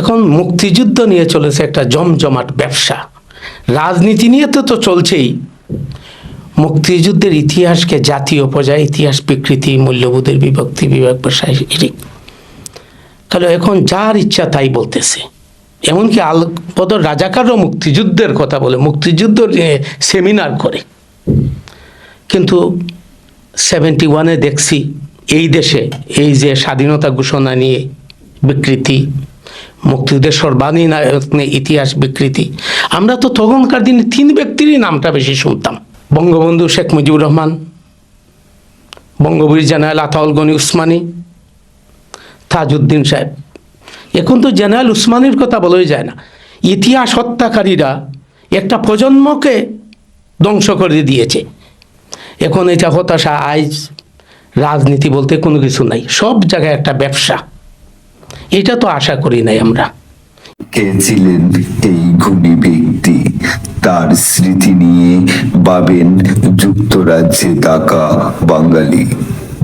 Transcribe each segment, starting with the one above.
এখন মুক্তিযুদ্ধ নিয়ে চলেছে একটা জমজমাট ব্যবসা, রাজনীতি নিয়ে তো চলছেই। মুক্তিযুদ্ধের ইতিহাসকে জাতীয় পর্যায়ে ইতিহাস বিকৃতি, মূল্যবোধের বিভক্তি, বিভাগ ভাষায় তাহলে এখন যার ইচ্ছা তাই বলতেছে। এমনকি আলপদর রাজাকারও মুক্তিযুদ্ধের কথা বলে, মুক্তিযুদ্ধ নিয়ে সেমিনার করে। কিন্তু 71-এ দেখছি এই দেশে এই যে স্বাধীনতা ঘোষণা নিয়ে বিকৃতি, মুক্তিযুদ্ধের সর্বাঙ্গীন ইতিহাস বিকৃতি, আমরা তো তখনকার দিনে 3 ব্যক্তিরই নামটা বেশি শুনতাম। বঙ্গবন্ধু শেখ মুজিবুর রহমান, বঙ্গবীর জেনারেল আতাউল গনি উসমানী, তাজউদ্দিন সাহেব। এখন তো জেনারেল উসমানীর কথা বলাই যায় না। ইতিহাস হত্যাকারীরা একটা প্রজন্মকে ধ্বংস করে দিয়েছে। এখন এটা হতাশা। আজ রাজনীতি বলতে কোনো কিছু নাই, সব জায়গায় একটা ব্যবসা। এটা তো আশা করি নাই আমরা। কে ছিলেন এই গুণী ব্যক্তি? তার স্মৃতি নিয়ে ভাবেন যুক্তরাজ্যে থাকা বাঙালি।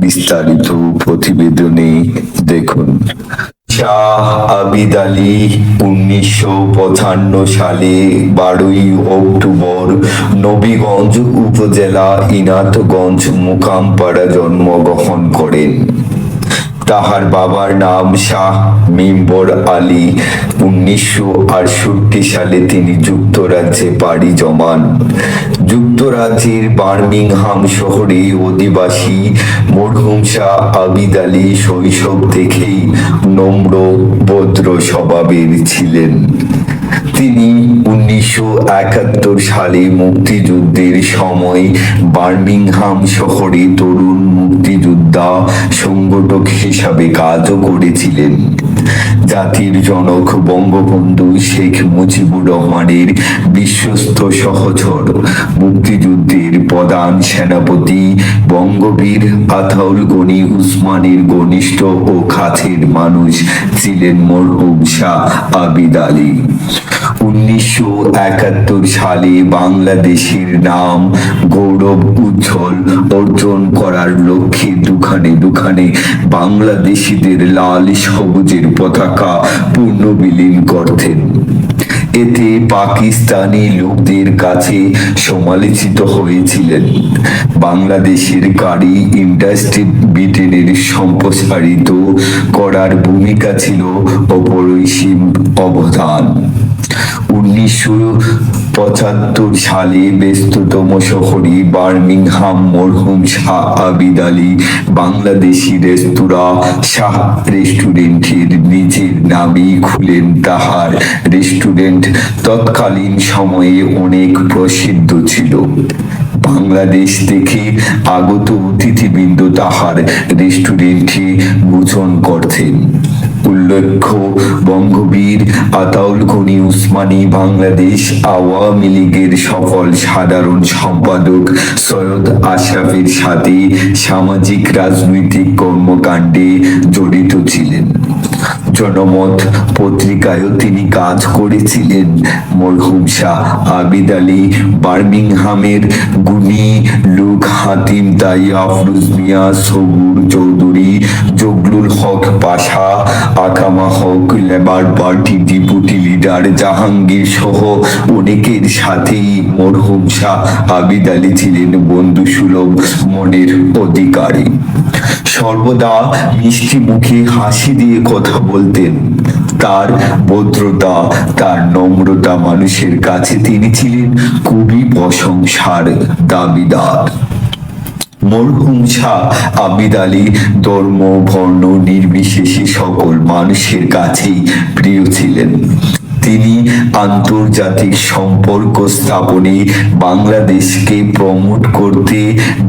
বিস্তারিত প্রতিবেদনে দেখুন। শাহ আবিদ আলী 1955 সালে 12ই অক্টোবর নবীগঞ্জ উপজেলা ইনাতগঞ্জ মুকামপাড়া জন্মগ্রহণ করেন। তাহার বাবার নাম শাহ মিম্বর আলী। 1968 সালে তিনি যুক্তরাজ্যে পাড়ি জমান। যুক্তরাজ্যের বার্মিংহাম শহরে অধিবাসী মরহুম শাহ আবিদ আলী শৈশব থেকেই নম্র ভদ্র স্বভাবের ছিলেন। তিনি 1971 সালে মুক্তিযুদ্ধের সময় বার্মিংহাম শহরে তরুণ মুক্তিযোদ্ধা সংগঠক হিসাবে কাজও করেছিলেন। জাতির জনক বঙ্গবন্ধু শেখ মুজিবুর রহমানের বিশ্বস্ত সহচর, মুক্তিযুদ্ধের প্রধান সেনাপতি বঙ্গবীর আতাউল গনি উসমানীর ঘনিষ্ঠ ও কাছের মানুষ ছিলেন মরহুম শাহ আবিদ আলী। 1971 সালে বাংলাদেশের নাম গৌরব উজ্জ্বল অর্জন করার লক্ষ্যে দুখানে দুখানে বাংলাদেশিদের লাল সবুজের পতাকা পুনর্বিলীন করতেন। এতে পাকিস্তানি লোকদের কাছে সমালোচিত হয়েছিলেন। বাংলাদেশের গাড়ি ইন্ডাস্ট্রি ব্রিটেনের সম্প্রসারিত করার ভূমিকা ছিল অপরিসীম অবদান। 1975 সালে ব্যস্ততম শহরে বার্মিংহাম মরহুম শাহ আবিদ আলী বাংলাদেশি রেস্তোরাঁ শাহ রেস্টুরেন্টের নিজের নামেই খুলেন। তাহার রেস্টুরেন্ট তৎকালীন সময়ে অনেক প্রসিদ্ধ ছিল। বাংলাদেশ থেকে আগত অতিথিবৃন্দ তাহার রেস্টুরেন্টে ভোজন করতেন। উল্লেখ্য, বঙ্গবীর আতাউল গনি উসমানী বাংলাদেশ আওয়ামী লীগের সফল সাধারণ সম্পাদক সৈয়দ আশরাফের সাথে সামাজিক রাজনৈতিক কর্মকাণ্ডে জড়িত ছিলেন। জনমত পত্রিকায়ও তিনি কাজ করেছিলেন। মরহুম শাহ আবিদ আলী বার্মিংহামের গুণী লোক হাতিম তাই, আফরোজ মিয়া, সবুর Chowdhury, Zaglul Haque Pasha, Akama Haque, Labour Party deputy leader Jahangir সহ অনেকের সাথেই মরহুম শাহ আবিদ আলী ছিলেন বন্ধুসুলভ মনের অধিকারী। সর্বদা মিষ্টি মুখে হাসি দিয়ে কথা বলতেন। তার ভদ্রতা, তার নম্রতা মানুষের কাছে তিনি ছিলেন খুবই প্রশংসার দাবিদার। মরহুম শাহ আবিদ আলী ধর্ম বর্ণ নির্বিশেষে সকল মানুষের কাছেই প্রিয় ছিলেন। তিনি আন্তর্জাতিক সম্পর্ক স্থাপনে বাংলাদেশকে প্রমোট করতে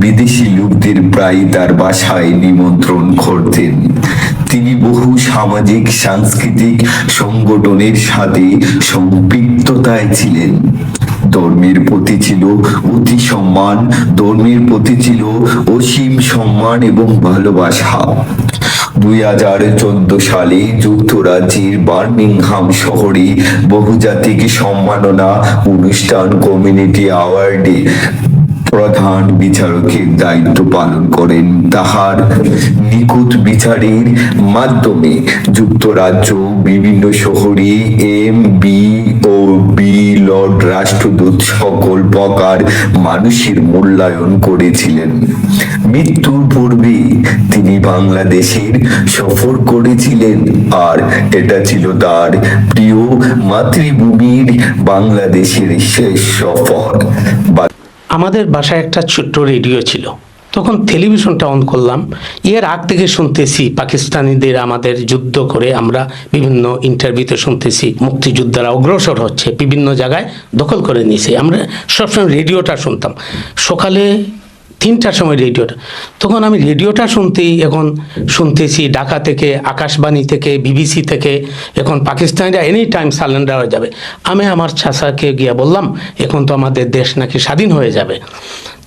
বিদেশি লোকদের প্রায় তার বাসায় নিমন্ত্রণ করতেন। তিনি বহু সামাজিক সাংস্কৃতিক সংগঠনের সাথে সম্পৃক্ততায় ছিলেন। ধর্মের প্রতি ছিল অতি সম্মান, ধর্মের প্রতি ছিল অসীম সম্মান এবং ভালোবাসা। 2014 সালে যুক্তরাজ্যের বার্মিংহাম শহরে বহুজাতিক সম্মাননা অনুষ্ঠান কমিউনিটি অ্যাওয়ার্ডে প্রধান বিচারকের দায়িত্ব পালন করেন। তাহার নিখুঁত বিচারের মাধ্যমে যুক্তরাজ্য বিভিন্ন শহরে MB ও বি লর্ড রাষ্ট্রদূত সকল প্রকার মানুষের মূল্যায়ন করেছিলেন। মৃত্যুর পূর্বে তিনি বাংলাদেশের সফর করেছিলেন, আর এটা ছিল তার প্রিয় মাতৃভূমির বাংলাদেশের শেষ সফর। আমাদের বাসায় একটা ছোট্ট রেডিও ছিল, তখন টেলিভিশনটা অন করলাম, এর আগ থেকে শুনতেছি পাকিস্তানিদের আমাদের যুদ্ধ করে আমরা বিভিন্ন ইন্টারভিউতে শুনতেছি মুক্তিযোদ্ধারা অগ্রসর হচ্ছে, বিভিন্ন জায়গায় দখল করে নিয়েছে। আমরা সবসময় রেডিওটা শুনতাম সকালে 3টার সময় রেডিওটা, তখন আমি রেডিওটা শুনতেই এখন শুনতেছি ঢাকা থেকে, আকাশবাণী থেকে, BBC থেকে এখন পাকিস্তানিরা এনি টাইম সারেন্ডার হয়ে যাবে। আমি আমার চাচাকে গিয়ে বললাম এখন তো আমাদের দেশ নাকি স্বাধীন হয়ে যাবে।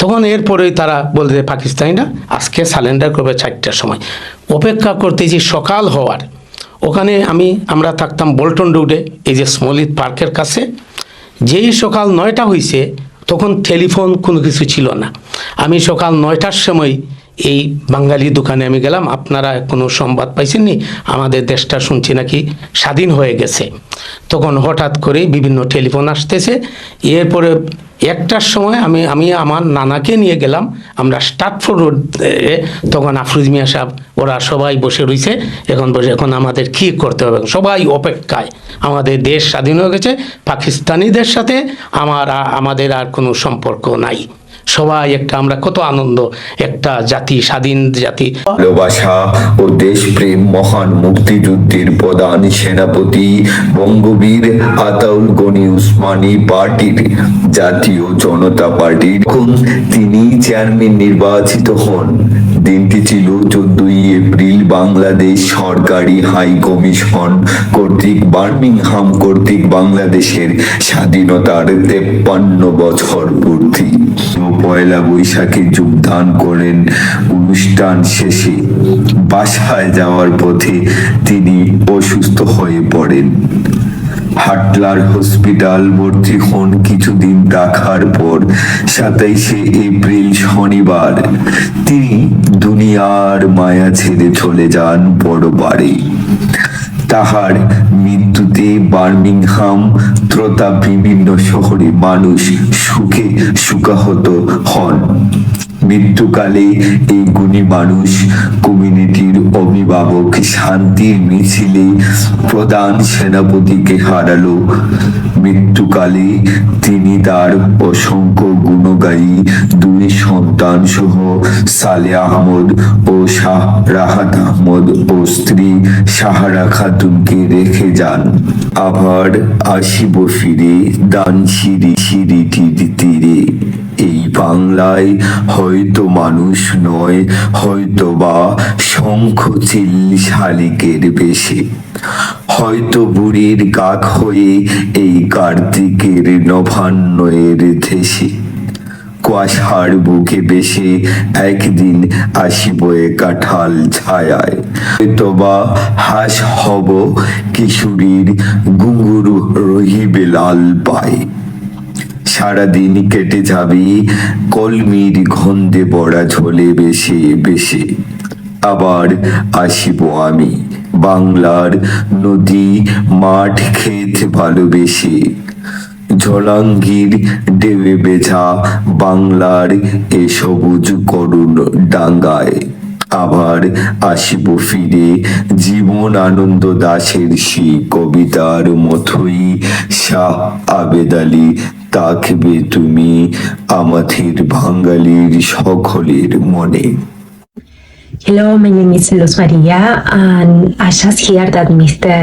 তখন এরপরেই তারা বলছে পাকিস্তানিরা আজকে সারেন্ডার করবে 4টার সময়। অপেক্ষা করতেছি সকাল হওয়ার। ওখানে আমরা থাকতাম বল্টন রোডে, এই যে স্মলিত পার্কের কাছে। যেই সকাল 9টা হয়েছে তখন টেলিফোন কোনো কিছু ছিল না। আমি সকাল 9টার সময় এই বাঙালি দোকানে আমি গেলাম, আপনারা কোনো সংবাদ পাইছেননি, আমাদের দেশটা শুনছি নাকি স্বাধীন হয়ে গেছে। তখন হঠাৎ করে বিভিন্ন টেলিফোন আসতেছে। এরপরে 1টার সময় আমি আমার নানাকে নিয়ে গেলাম, আমরা স্টার্টফোর্ড রোডে, তখন আফরোজ মিয়া সাহেব ওরা সবাই বসে রয়েছে। এখন আমাদের কী করতে হবে, সবাই অপেক্ষায়। আমাদের দেশ স্বাধীন হয়ে গেছে, পাকিস্তানিদের সাথে আমাদের আর কোনো সম্পর্ক নাই। সবাই আমরা কত আনন্দ, একটা জাতি, স্বাধীন জাতি। ভালোবাসা ও দেশপ্রেম মহান মুক্তিযুদ্ধের প্রধান সেনাপতি বঙ্গবীর আতাউল গনি উসমানী পার্টির, জাতীয় জনতা পার্টির তিনি চেয়ারম্যান নির্বাচিত হন। দিনটি ছিল 14ই এপ্রিল। বাংলাদেশ সরকারি হাই কমিশন কর্তৃক বার্মিংহাম কর্তৃক বাংলাদেশের স্বাধীনতার 53 বছর পূর্তি। পয়লা বৈশাখে যোগদান করেন। অনুষ্ঠান শেষে বাসায় যাওয়ার পথে তিনি অসুস্থ হয়ে পড়েন। হাটলার হসপিটাল ভর্তি হন। কিছুদিন রাখার পর 27শে এপ্রিল শনিবার তিনি দুনিয়ার মায়া ছেড়ে চলে যান পরবারে। তাহার মৃত্যুতে বার্মিংহাম তথা বিভিন্ন শহরে মানুষ সুখে সুখাহত হন। মৃত্যুকালে এই গুণী মানুষ কমিউনিটির অভিভাবক শান্তির মিছিলে প্রধান সেনাপতিকে হারালো। মৃত্যুকালে তিনি তার অসংখ্য গুণগায়ী 2 সন্তান সহ সালে আহমদ ও শাহ রাহাত আহমদ ও স্ত্রী সাহারা খাতুনকে রেখে যান। আবার আসিব ফিরে দানশিরিটির তীরে। এই বাংলায় হয়তো মানুষ নয়, হয়তো বা শঙ্খ চিল শালিকের বেশে, হয়তো বুড়ির কাক হয়ে এই কার্তিকের নভান্নয়ের দেশে। কুয়াশার বুকে বেশে একদিন আসিব এ কাঁঠাল ছায়ায়, হয়তোবা হাস হব কিশোরীর ঘুঙুরু রহিবে লাল পায়। সারাদিন কেটে যাবে কলমির গন্ধে বড়া ঝোলে বেশে বেশে। আবার আসিব আমি বাংলার নদী মাঠ ক্ষেত ভালোবেসে, ঝলাঙ্গির ঢেউয়ে বেঝা বাংলার এ সবুজ করুণ ডাঙ্গায়। আবার আসিব ফিরে জীবন আনন্দ দাশের সেই কবিতার মতোই। শাহ আবেদ আলী থাকবে তুমি আমাদের বাঙালির সকলের মনে। Hello, my name is Luz Maria, and I just hear that Mr.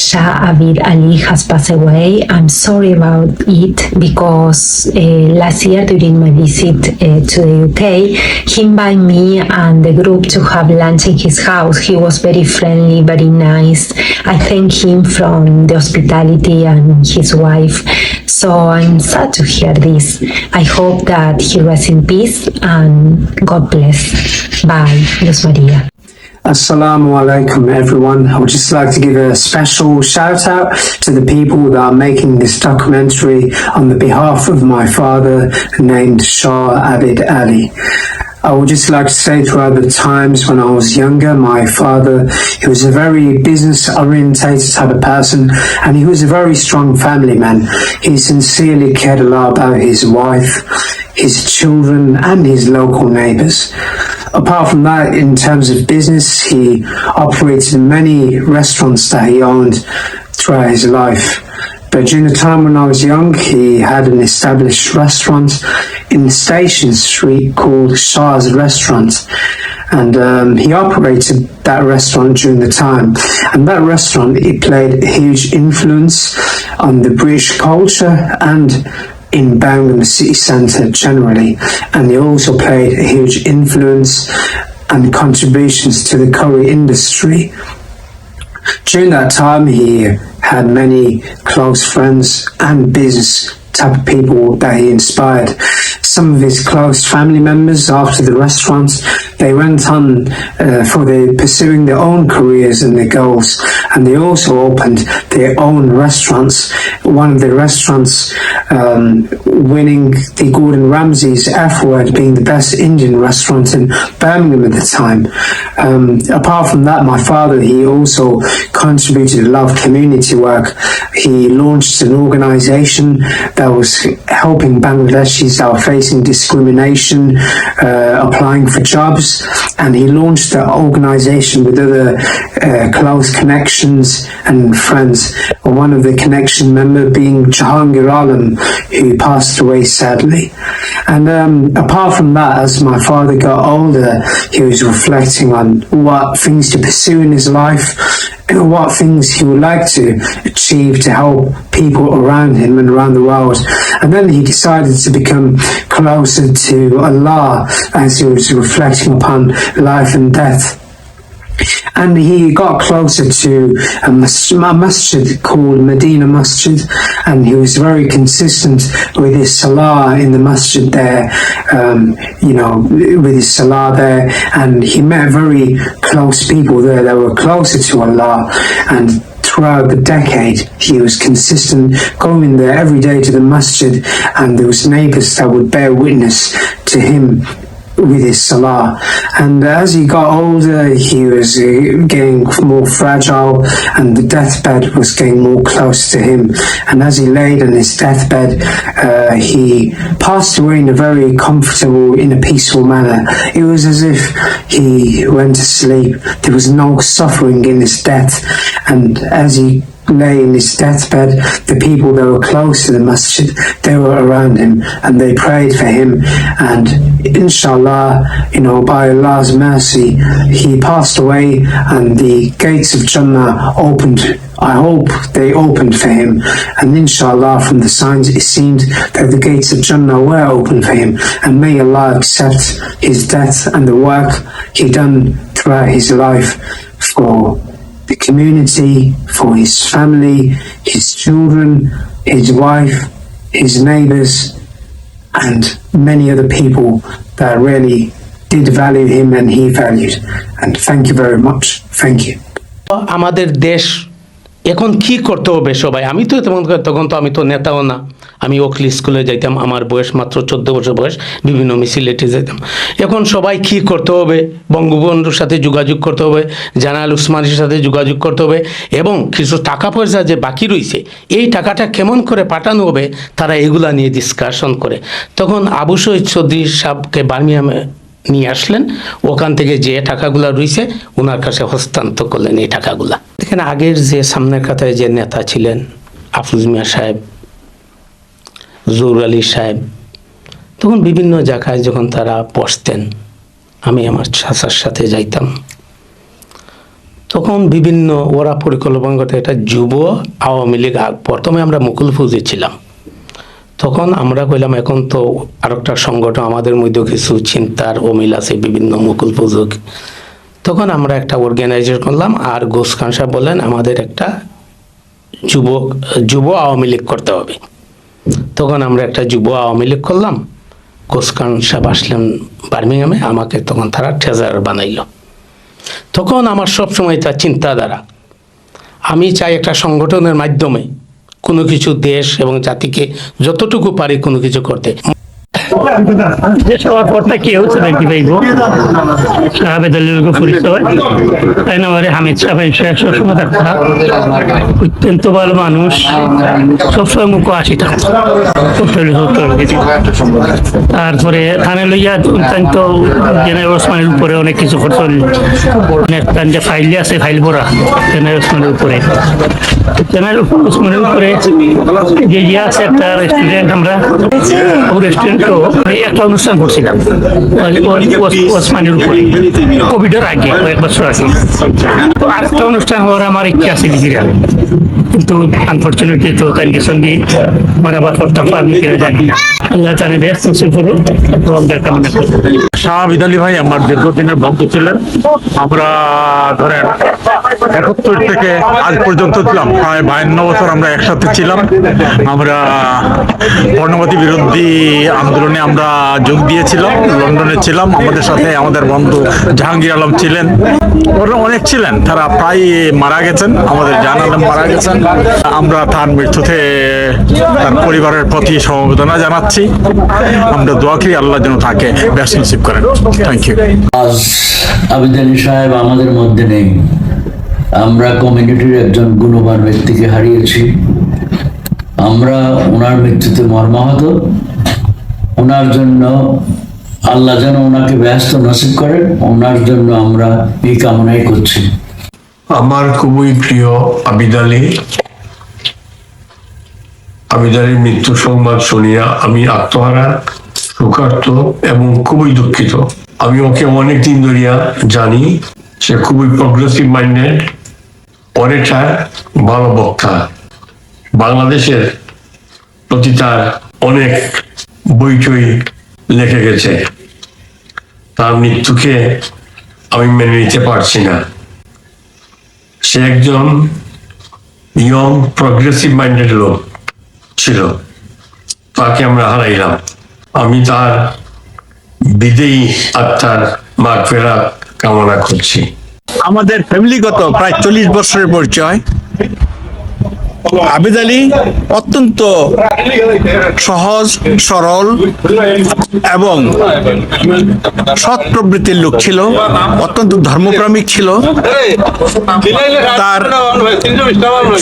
Shah Abid Ali has passed away. I'm sorry about it because last year during my visit to the UK, he invited me and the group to have lunch in his house. He was very friendly, very nice. I thank him from the hospitality and his wife. So I'm sad to hear this. I hope that he rests in peace and God bless. Bye, Luz Maria. Assalamu alaikum, everyone. I would just like to give a special shout out to the people that are making this documentary on the behalf of my father, named Shah Abid Ali. I would just like to say throughout the times when I was younger, my father, he was a very business orientated type of person, and he was a very strong family man. He sincerely cared a lot about his wife, his children, and his local neighbours. Apart from that, in terms of business, he operated many restaurants that he owned throughout his life. But during the time when I was young, he had an established restaurant in Station Street called Shah's Restaurant. And he operated that restaurant during the time. And that restaurant, it played a huge influence on the British culture and in Birmingham city centre generally. And he also played a huge influence and contributions to the curry industry. During that time, he had many close friends and business type of people that he inspired. Some of his close family members after the restaurant, they went on pursuing their own careers and their goals, and they also opened their own restaurants. One of the restaurants winning the Gordon Ramsay's F Word, being the best Indian restaurant in Birmingham at the time. Apart from that, my father, he also contributed a lot of community work. He launched an organisation that was helping Bangladeshis that were facing discrimination, applying for jobs, and he launched the organisation with other close connections and friends. One of the connection members being Jahangir Alam, who passed away sadly. And apart from that, as my father got older, he was reflecting on what things to pursue in his life, and what things he would like to achieve to help people around him and around the world. And then he decided to become closer to Allah as he was reflecting upon life and death. And he got closer to a masjid called Medina Masjid, and he was very consistent with his salah in the masjid there, with his salah there, and he met very close people there that were closer to Allah. And throughout the decade, he was consistent, going there every day to the masjid, and there was neighbours that would bear witness to him with his salah. And as he got older, he was getting more fragile, and the deathbed was getting more close to him. And as he laid on his deathbed, he passed away in a very comfortable, in a peaceful manner. It was as if he went to sleep. There was no suffering in his death. And as he lay in his deathbed, the people that were close to the masjid, they were around him and they prayed for him. And inshallah, by Allah's mercy, he passed away and the gates of Jannah opened. I hope they opened for him, and inshallah, from the signs it seemed that the gates of Jannah were open for him. And may Allah accept his death and the work he done throughout his life for the community, for his family, his children, his wife, his neighbours, and many other people that really did value him and he valued. And thank you very much. Thank you. আমাদের দেশ এখন কি করতে হবে সবাই? আমি তো তখন তো আমি তো নেতাও না, আমি ওকলি স্কুলে যাইতাম, আমার বয়স মাত্র 14 বছর বয়স, বিভিন্ন মিছিলেটে যেতাম। এখন সবাই কি করতে হবে? বঙ্গবন্ধুর সাথে যোগাযোগ করতে হবে, জানাল উসমানির সাথে যোগাযোগ করতে হবে, এবং কিছু টাকা পয়সা যে বাকি রয়েছে এই টাকাটা কেমন করে পাঠানো হবে তারা এগুলা নিয়ে ডিসকাশন করে। তখন আবু শহীদ চৌধুরী সাহেবকে বার্মিংহামে নিয়ে আসলেন, ওখান থেকে যে টাকাগুলা রয়েছে ওনার কাছে হস্তান্তর করলেন এই টাকাগুলা। এখানে আগের যে সামনের কাতারে যে নেতা ছিলেন আফরোজ মিয়া সাহেব, জহুর আলী সাহেব, তখন বিভিন্ন জায়গায় যখন তারা বসতেন আমি আমার চাচার সাথে যাইতাম, তখন বিভিন্ন ওরা পরিকল্পনা করতে একটা যুব আওয়ামী লীগ, প্রথমে আমরা মুকুল ফৌজি ছিলাম, তখন আমরা কইলাম এখন তো আরেকটা সংগঠন আমাদের মধ্যে কিছু চিন্তার অমিল আছে বিভিন্ন মুকুল ফৌজক, তখন আমরা একটা অর্গানাইজেশন করলাম। আর গোস খান সাহেব বললেন আমাদের একটা যুব আওয়ামী লীগ করতে হবে। তখন আমরা একটা যুব আওয়ামী লীগ করলাম। গোস খান সাহেব আসলেন বার্মিংহামে, আমাকে তখন তারা ট্রেজারার বানাইল। তখন আমার সবসময় তার চিন্তাধারা, আমি চাই একটা সংগঠনের মাধ্যমে কোনো কিছু দেশ এবং জাতিকে যতটুকু পারি কোনো কিছু করতে। দেশ হওয়ার পরটা কি হচ্ছে দেখতে পাইব সাহাবেদ আলীর পরিচয়, তাই না? হামিদ সাহেব সবসময় থাকতা, অত্যন্ত ভালো মানুষ, সবসময় মুখ আসি থাকতো। তারপরে থানে লইয়া অত্যন্ত জেনারেল ওসমানের উপরে অনেক কিছু খরচ, অনেক যে ফাইল আছে ফাইল ভরা জেনারেল ওসমানের উপরে। জেনারেল ওসমানের উপরে যে আছে একটা রেস্টুরেন্ট, আমরা রেস্টুরেন্টও একটা অনুষ্ঠান করছিলাম ওসমানের উপরে কোভিডের আগে, কয়েক বছর আগে। তো আরেকটা অনুষ্ঠান হওয়ার আমার ইচ্ছা আছে দিদিরা, কিন্তু আনফর্চুনেটলি তো তার সঙ্গে মানে আবার করতাম আমি জানি না। আল্লাহ জানে বেশ করুন, কামনা করি। শাহ আবিদ আলী ভাই আমার দীর্ঘদিনের বন্ধু ছিলেন। আমরা ধরেন 71 থেকে আজ পর্যন্ত ছিলাম, প্রায় 52 বছর আমরা একসাথে ছিলাম। আমরা বর্ণবাদী বিরোধী আন্দোলনে আমরা যোগ দিয়েছিলাম, লন্ডনে ছিলাম। আমাদের সাথে আমাদের বন্ধু জাহাঙ্গীর আলম ছিলেন, ওরা অনেক ছিলেন, তারা প্রায় মারা গেছেন, আমাদের জান আলম মারা গেছেন। আমরা তার মৃত্যুতে তার পরিবারের প্রতি সমবেদনা জানাচ্ছি। আমরা দোয়া করি আল্লাহ যেন তাকে বেশ নসিব করেন। Thank you. আজ আবিদ আলী সাহেব আমাদের মধ্যে নেই। আমরা কমিউনিটির একজন গুণবান ব্যক্তিকে হারিয়েছি। আমরা ওনার মৃত্যুতে মর্মাহত। ওনার জন্য আল্লাহ যেন ওনাকে ব্যস্ত নসিব করেন, ওনার জন্য আমরা এই কামনাই করছি। আমার খুবই প্রিয় আবিদ আলী। আবিদ আলীর মৃত্যু সংবাদ শুনিয়া আমি আত্মহারা, শোকার্ত এবং খুবই দুঃখিত। আমি ওকে অনেক দিন ধরিয়া জানি। সে খুবই প্রগ্রেসিভ মাইন্ডেড, অরেটার, ভালো বক্তা। বাংলাদেশের প্রতি তার অনেক বইটই লেখে গেছে। তার মৃত্যুকে আমি মেনে নিতে পারছি না। সে একজন ইয়ং প্রগ্রেসিভ মাইন্ডেড লোক ছিল, তাকে আমরা হারাইলাম। আমি তার বিদেয়ী আত্মার মাগফিরাত কামনা করছি। আমাদের ফ্যামিলিগত প্রায় 40 বছরের পরিচয়। আবিদ আলী অত্যন্ত সহজ সরল এবং সৎ প্রবৃত্তির লোক ছিল, অত্যন্ত ধর্মপ্রেমিক ছিল। তার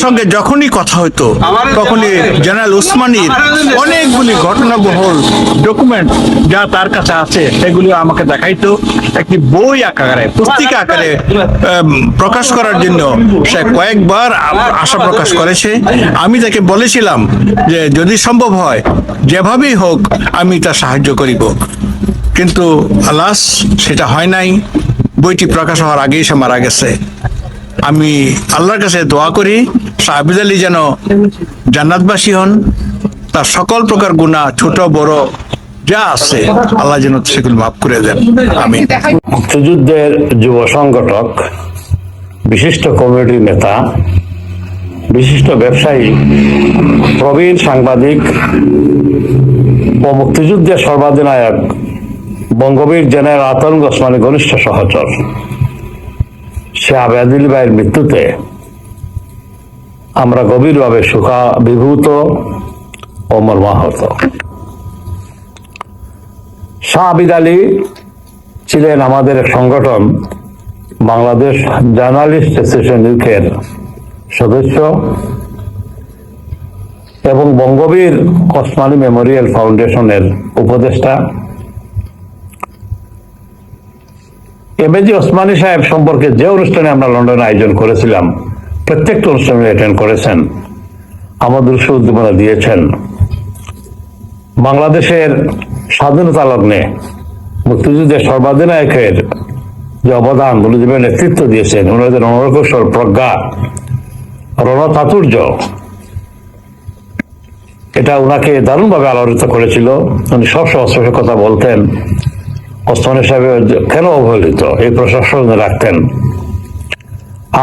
সঙ্গে যখনই কথা হতো তখনই জেনারেল ওসমানীর অনেকগুলি ঘটনাবহুল ডকুমেন্ট যা তার কাছে আছে সেগুলি আমাকে দেখাইতো। একটি বই আকারে, পুস্তিকা আকারে প্রকাশ করার জন্য সে কয়েকবার আশা প্রকাশ করেছে। আমি তাকে বলেছিলাম যে যদি সম্ভব হয় যেভাবেই হোক আমি তার সাহায্য করিব, কিন্তু আলাস সেটা হয় নাই। বইটি প্রকাশ হওয়ার আগেই সে মারা গেছে। আমি আল্লাহর কাছে দোয়া করি শাহ আবিদ আলী যেন জান্নাতবাসী হন, তার সকল প্রকার গুনাহ ছোট বড় যা আছে আল্লাহ যেন সেগুলো মাফ করে দেন। আমিন। মুক্তিযুদ্ধের যুব সংগঠক, বিশিষ্ট কমিউনিটি নেতা, বিশিষ্ট ব্যবসায়ী, প্রবীণ সাংবাদিক ও মুক্তিযুদ্ধের সর্বাধিনায়ক বঙ্গবীর জেনারেল আতঙ্ক ওসমানী ঘনিষ্ঠ সহচর শাহ আবিদ আলী ভাইয়ের মৃত্যুতে আমরা গভীরভাবে শোকাভিভূত ও মর্মাহত। শাহ আবিদ আলী ছিলেন আমাদের এক সংগঠন বাংলাদেশ জার্নালিস্ট অ্যাসোসিয়েশন ইউকের সদস্য এবং বঙ্গবীর ওসমানী মেমোরিয়াল ফাউন্ডেশনের উপদেষ্টা। এমএজি ওসমানী সাহেব সম্পর্কে যে অনুষ্ঠানে আমরা লন্ডনে আয়োজন করেছিলাম প্রত্যেকটা অনুষ্ঠানে অ্যাটেন্ড করেছেন, আমাদের উদ্দীপনা দিয়েছেন। বাংলাদেশের স্বাধীনতা লগ্নে মুক্তিযুদ্ধের সর্বাধিনায়কের যে অবদান, মুজিবের নেতৃত্ব দিয়েছেন, ওনাদের রণকৌশল, প্রজ্ঞা, রণচাতুর্য, এটা ওনাকে দারুণভাবে আলোড়িত করেছিল। উনি সবসময় স্পষ্ট কথা বলতেন। ওসমানী সাহেব কেন অবহেলিত এই প্রশাসন রাখতেন।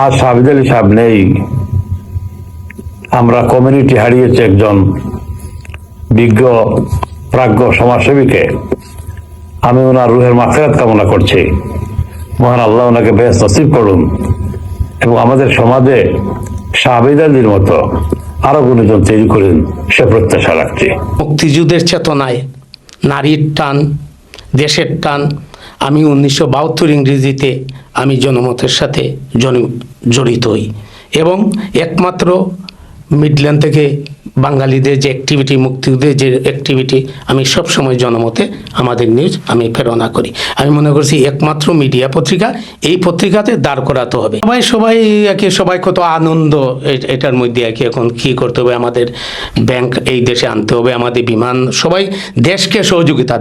আজ শাহ আবিদ আলী সাহেব নেই, আমরা কমিউনিটি হারিয়েছে একজন বিজ্ঞ প্রাজ্ঞ সমাজসেবীকে। আমি ওনার রুহের মাগফিরাত কামনা করছি। মহান আল্লাহ ওনাকে বেশ নসিব করুন এবং আমাদের সমাজে শাহ আবিদ আলীর মতো আরো গুণীজন তৈরি করেন সে প্রত্যাশা রাখছি। মুক্তিযুদ্ধের চেতনায় নারীর টান, দেশের টান, আমি 1972 ইংরেজিতে আমি জনমতের সাথে জড়িত হই এবং একমাত্র মিডল্যান্ড থেকে বাঙালিদের যে অ্যাক্টিভিটি, মুক্তিযুদ্ধের যে অ্যাক্টিভিটি, আমি সবসময় জনমতে আমাদের নিউজ আমি প্রেরণা করি। আমি মনে করছি একমাত্র মিডিয়া পত্রিকা, এই পত্রিকাতে দাঁড় করাতে হবে। সবাই কত আনন্দ এটার মধ্যে এখন কি করতে হবে, আমাদের ব্যাংক এই দেশে আনতে হবে, আমাদের বিমান, সবাই দেশকে সহযোগিতা,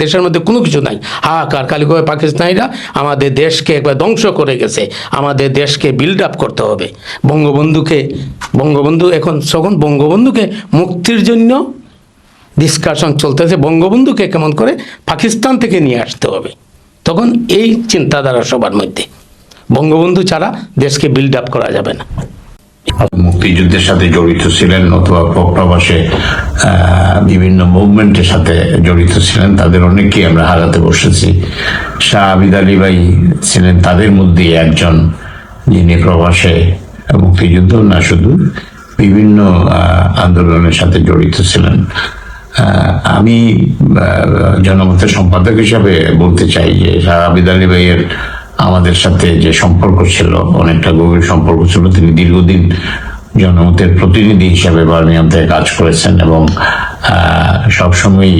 দেশের মধ্যে কোনো কিছু নাই, হাহাকার। কালিকভাবে পাকিস্তানিরা আমাদের দেশকে একবার ধ্বংস করে গেছে, আমাদের দেশকে বিল্ড আপ করতে হবে। বঙ্গবন্ধু এখন বঙ্গবন্ধুকে মুক্তির জন্য ডিসকাশন চলতেছে, বঙ্গবন্ধুকে কেমন করে পাকিস্তান থেকে নিয়ে আসতে হবে। তখন এই চিন্তাধারা সবার মধ্যে, বঙ্গবন্ধু ছাড়া দেশকে বিল্ড আপ করা যাবে না। মুক্তিযুদ্ধের সাথে জড়িত ছিলেন অথবা প্রবাসে বিভিন্ন মুভমেন্টের সাথে জড়িত ছিলেন, তাদের অনেককেই আমরা হারাতে বসেছি। শাহ আবিদ আলী ভাই ছিলেন তাদের মধ্যে একজন, যিনি প্রবাসে মুক্তিযুদ্ধ না শুধু বিভিন্ন আন্দোলনের সাথে জড়িত ছিলেন। আমি জনমতের সম্পাদক হিসাবে বলতে চাই যে শাহ আবিদ আলী ভাইয়ের আমাদের সাথে যে সম্পর্ক ছিল, অনেকটা গভীর সম্পর্ক ছিল। তিনি দীর্ঘদিন জনমতের প্রতিনিধি হিসাবে বার্মিংহাম থেকে কাজ করেছেন এবং সবসময়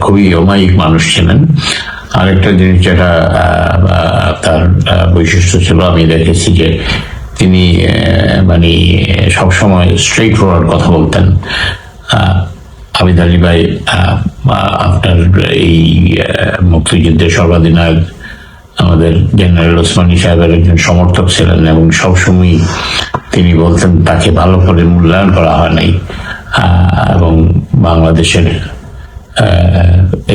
খুবই অমায়িক মানুষ ছিলেন। আরেকটা জিনিস যেটা তার বৈশিষ্ট্য ছিল, আমি দেখেছি যে তিনি মানে সবসময় স্ট্রেইট ফরওয়ার্ড কথা বলতেন। আবিদ আলী ভাই আপনার এই মুক্তিযুদ্ধের সর্বাধিনায়ক আমাদের জেনারেল ওসমানী সাহেবের একজন সমর্থক ছিলেন এবং সবসময় তিনি বলতেন তাকে ভালো করে মূল্যায়ন করা হয় নাই এবং বাংলাদেশের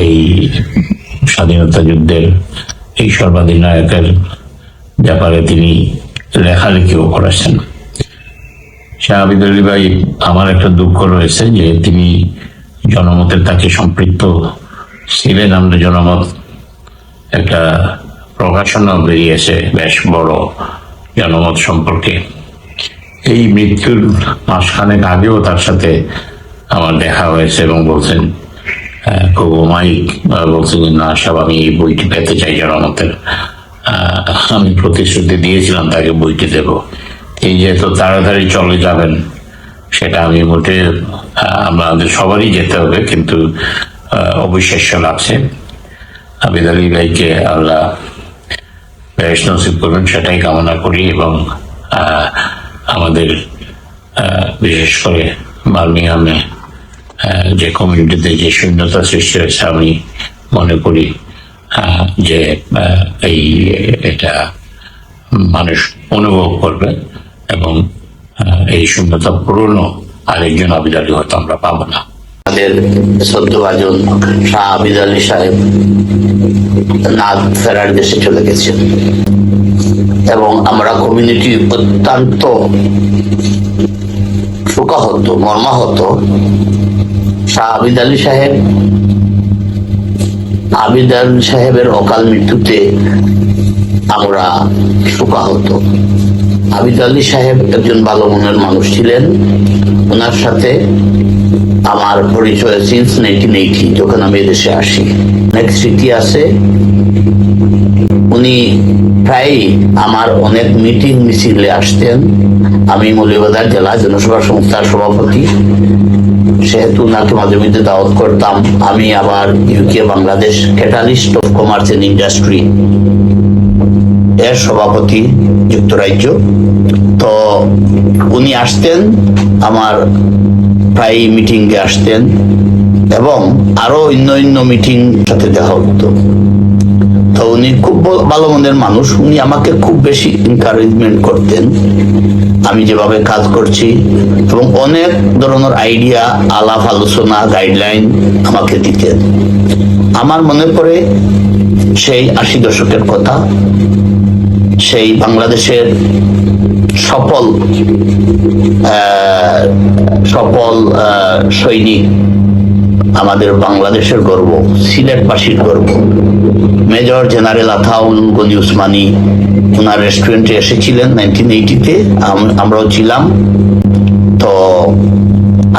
এই স্বাধীনতা যুদ্ধের এই সর্বাধিনায়কের ব্যাপারে তিনি লেখালেখিও করেছেন। শাহ আবিদ আলী ভাই, আমার একটা দুঃখ রয়েছে যে তিনি জনমতের তাকে সম্পৃক্ত ছিলেন। আমরা জনমত একটা প্রকাশনা বেরিয়েছে বেশ বড় জনমত সম্পর্কে। এই মৃত্যুর মাসখানেক আগেও তার সাথে আমার দেখা হয়েছে এবং বলছেন খুব অমায়িক, বলছেন যে না সাহেব আমি এই বইটি পেতে চাই জনমতের। আমি প্রতিশ্রুতি দিয়েছিলাম তাকে বইটি দেব। এই যে এত তাড়াতাড়ি চলে যাবেন সেটা আমি মোটে, আমাদের সবারই যেতে হবে, কিন্তু অবিশ্বাস্য লাগছে। আবিদ আলী ভাইকে আল্লাহ বেশ নসিব করবেন সেটাই কামনা করি এবং আমাদের বিশেষ করে বার্মিংহামে যে কমিউনিটিতে যে শূন্যতা সৃষ্টি হয়েছে, আমি মনে করি যে এটা মানুষ অনুভব করবে এবং এই শূন্যতা পূরণও আরেকজন আবিদ আলী হয়তো আমরা পাবো না। আমাদের শ্রদ্ধভাজন শাহ আবিদ আলী সাহেব নাগ ফেরার দেশে চলে গেছেন এবং আমরা কমিউনিটি অত্যন্ত শোকাহত, মর্মাহত। শাহ আবিদ আলী সাহেবের অকাল মৃত্যুতে আমরা শোকাহত। আবিদ আলী সাহেব একজন ভালো মনের মানুষ ছিলেন। ওনার সাথে আমার পরিচয় সিন্স 1980, যখন আমি এদেশে আসি। অনেক স্মৃতি আছে। উনি প্রায় আমার অনেক মিটিং মিছিলে আসতেন। আমি মৌলভীবাজার জেলা জনসভা সংস্থার সভাপতি, সেহেতু ওনাকে মাঝে মধ্যে দাওয়াত করতাম। আমি আবার UK Bangladesh catalyst of commerce and industry এর সভাপতি যুক্তরাজ্য। তো উনি আসতেন, আমার প্রায় মিটিংয়ে আসতেন এবং আরো অন্য মিটিং সাথে দেখা হতো। তো উনি খুব ভালো মনের মানুষ। উনি আমাকে খুব বেশি এনকারেজমেন্ট করতেন আমি যেভাবে কাজ করছি এবং অনেক ধরনের আইডিয়া, আলাপ আলোচনা, গাইডলাইন আমাকে দিতেন। আমার মনে পড়ে সেই 80 দশকের কথা, সেই বাংলাদেশের সফল সৈনিক আমাদের বাংলাদেশের গর্ব, সিলেটবাসীর গর্ব। মেজর জেনারেল আতাউল গনি উসমানী ওনার রেস্টুরেন্টে এসেছিলেন 1980-তে, আমরাও ছিলাম। তো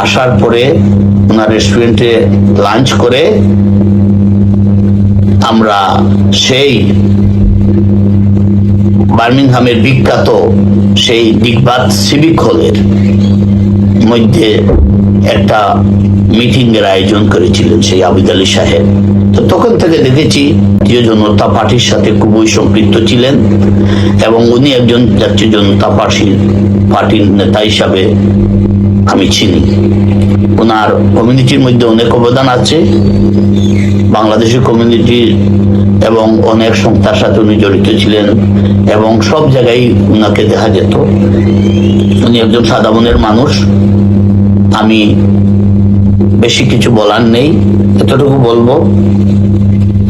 আসার পরে ওনার রেস্টুরেন্টে লাঞ্চ করে আমরা সেই বার্মিংহামের বিখ্যাত সেই ডিগবাত সিভিক হলের মধ্যে একটা মিটিং এর আয়োজন করেছিলেন সেই আবিদ আলী সাহেব। তো তখন থেকে দেখেছি জাতীয় জনতা পার্টির সাথে খুবই সম্পৃক্ত ছিলেন এবং উনি একজন জাতীয় জনতা পার্টির নেতা হিসাবে আমি চিনি। ওনার কমিউনিটির মধ্যে অনেক অবদান আছে, বাংলাদেশের কমিউনিটির এবং অনেক সংস্থার সাথে উনি জড়িত ছিলেন এবং সব জায়গায় উনাকে দেখা যেত। উনি একজন সাদা মনের মানুষ। আমি বেশি কিছু বলার নেই, এতটুকু বলবো,